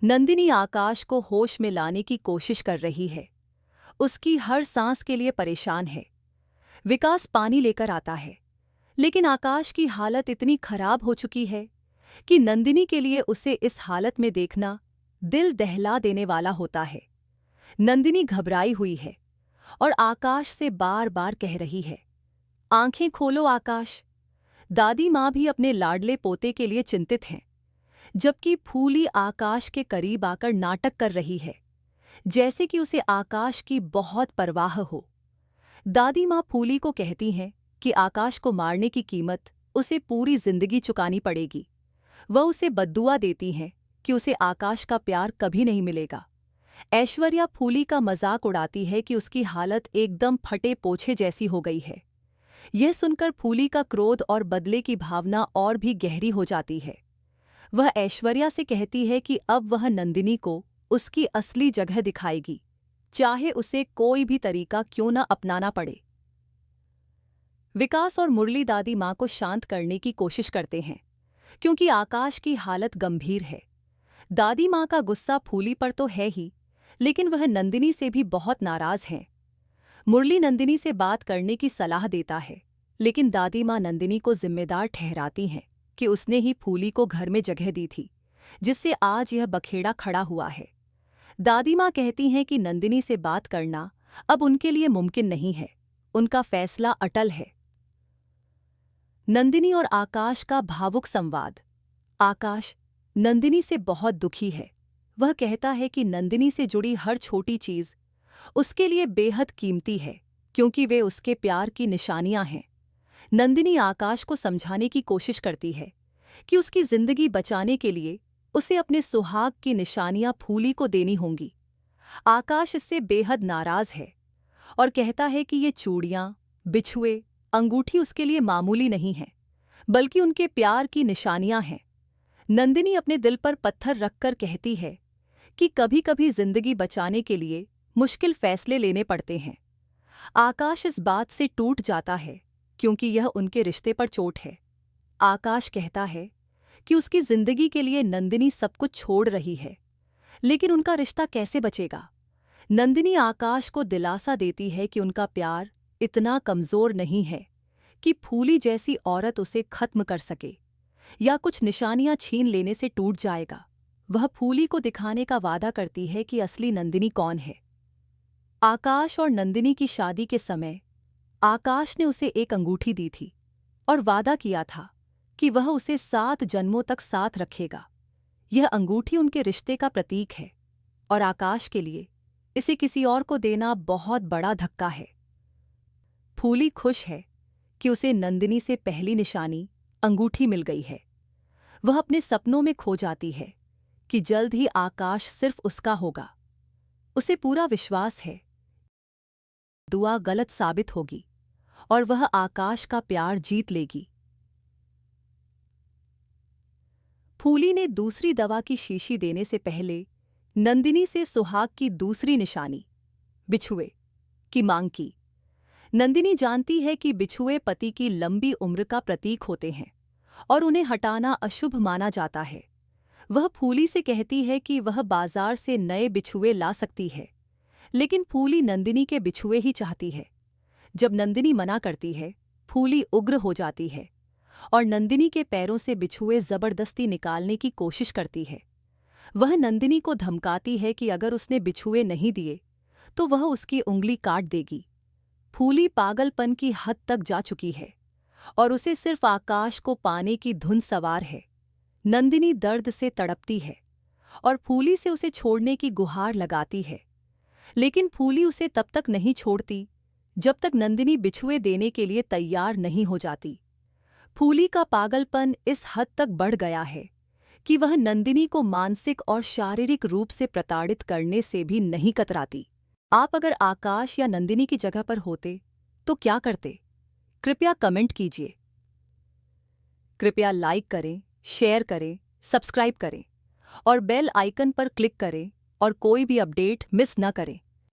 नंदिनी आकाश को होश में लाने की कोशिश कर रही है। उसकी हर सांस के लिए परेशान है। विकास पानी लेकर आता है, लेकिन आकाश की हालत इतनी खराब हो चुकी है कि नंदिनी के लिए उसे इस हालत में देखना दिल दहला देने वाला होता है। नंदिनी घबराई हुई है और आकाश से बार बार कह रही है, आंखें खोलो आकाश। दादी माँ भी अपने लाडले पोते के लिए चिंतित हैं, जबकि फूली आकाश के करीब आकर नाटक कर रही है, जैसे कि उसे आकाश की बहुत परवाह हो। दादी माँ फूली को कहती हैं कि आकाश को मारने की कीमत उसे पूरी जिंदगी चुकानी पड़ेगी। वह उसे बद्दुआ देती हैं कि उसे आकाश का प्यार कभी नहीं मिलेगा। ऐश्वर्या फूली का मजाक उड़ाती है कि उसकी हालत एकदम फटे पोछे जैसी हो गई है। यह सुनकर फूली का क्रोध और बदले की भावना और भी गहरी हो जाती है। वह ऐश्वर्या से कहती है कि अब वह नंदिनी को उसकी असली जगह दिखाएगी, चाहे उसे कोई भी तरीका क्यों न अपनाना पड़े। विकास और मुरली दादी माँ को शांत करने की कोशिश करते हैं, क्योंकि आकाश की हालत गंभीर है। दादी माँ का गुस्सा फूली पर तो है ही, लेकिन वह नंदिनी से भी बहुत नाराज हैं। मुरली नंदिनी से बात करने की सलाह देता है, लेकिन दादी माँ नंदिनी को जिम्मेदार ठहराती हैं कि उसने ही फूली को घर में जगह दी थी, जिससे आज यह बखेड़ा खड़ा हुआ है। दादी माँ कहती हैं कि नंदिनी से बात करना अब उनके लिए मुमकिन नहीं है, उनका फैसला अटल है। नंदिनी और आकाश का भावुक संवाद। आकाश नंदिनी से बहुत दुखी है। वह कहता है कि नंदिनी से जुड़ी हर छोटी चीज उसके लिए बेहद कीमती है, क्योंकि वे उसके प्यार की निशानियां हैं। नंदिनी आकाश को समझाने की कोशिश करती है कि उसकी जिंदगी बचाने के लिए उसे अपने सुहाग की निशानियां फूली को देनी होंगी। आकाश इससे बेहद नाराज है और कहता है कि ये चूड़ियां, बिछुए, अंगूठी उसके लिए मामूली नहीं हैं, बल्कि उनके प्यार की निशानियां हैं। नंदिनी अपने दिल पर पत्थर रखकर कहती है कि कभी-कभी जिंदगी बचाने के लिए मुश्किल फैसले लेने पड़ते हैं। आकाश इस बात से टूट जाता है, क्योंकि यह उनके रिश्ते पर चोट है। आकाश कहता है कि उसकी जिंदगी के लिए नंदिनी सब कुछ छोड़ रही है, लेकिन उनका रिश्ता कैसे बचेगा। नंदिनी आकाश को दिलासा देती है कि उनका प्यार इतना कमजोर नहीं है कि फूली जैसी औरत उसे खत्म कर सके या कुछ निशानियां छीन लेने से टूट जाएगा। वह फूली को दिखाने का वादा करती है कि असली नंदिनी कौन है। आकाश और नंदिनी की शादी के समय आकाश ने उसे एक अंगूठी दी थी और वादा किया था कि वह उसे 7 जन्मों तक साथ रखेगा। यह अंगूठी उनके रिश्ते का प्रतीक है और आकाश के लिए इसे किसी और को देना बहुत बड़ा धक्का है। फूली खुश है कि उसे नंदिनी से पहली निशानी अंगूठी मिल गई है। वह अपने सपनों में खो जाती है कि जल्द ही आकाश सिर्फ उसका होगा। उसे पूरा विश्वास है दुआ गलत साबित होगी और वह आकाश का प्यार जीत लेगी। फूली ने दूसरी दवा की शीशी देने से पहले नंदिनी से सुहाग की दूसरी निशानी, बिछुए, की मांग की। नंदिनी जानती है कि बिछुए पति की लंबी उम्र का प्रतीक होते हैं और उन्हें हटाना अशुभ माना जाता है। वह फूली से कहती है कि वह बाजार से नए बिछुए ला सकती है, लेकिन फूली नंदिनी के बिछुए ही चाहती है। जब नंदिनी मना करती है, फूली उग्र हो जाती है और नंदिनी के पैरों से बिछुए जबरदस्ती निकालने की कोशिश करती है। वह नंदिनी को धमकाती है कि अगर उसने बिछुए नहीं दिए तो वह उसकी उंगली काट देगी। फूली पागलपन की हद तक जा चुकी है और उसे सिर्फ आकाश को पाने की धुन सवार है। नंदिनी दर्द से तड़पती है और फूली से उसे छोड़ने की गुहार लगाती है, लेकिन फूली उसे तब तक नहीं छोड़ती जब तक नंदिनी बिछुए देने के लिए तैयार नहीं हो जाती। फूली का पागलपन इस हद तक बढ़ गया है कि वह नंदिनी को मानसिक और शारीरिक रूप से प्रताड़ित करने से भी नहीं कतराती। आप अगर आकाश या नंदिनी की जगह पर होते तो क्या करते? कृपया कमेंट कीजिए। कृपया लाइक करें, शेयर करें, सब्सक्राइब करें और बेल आइकन पर क्लिक करें और कोई भी अपडेट मिस न करें।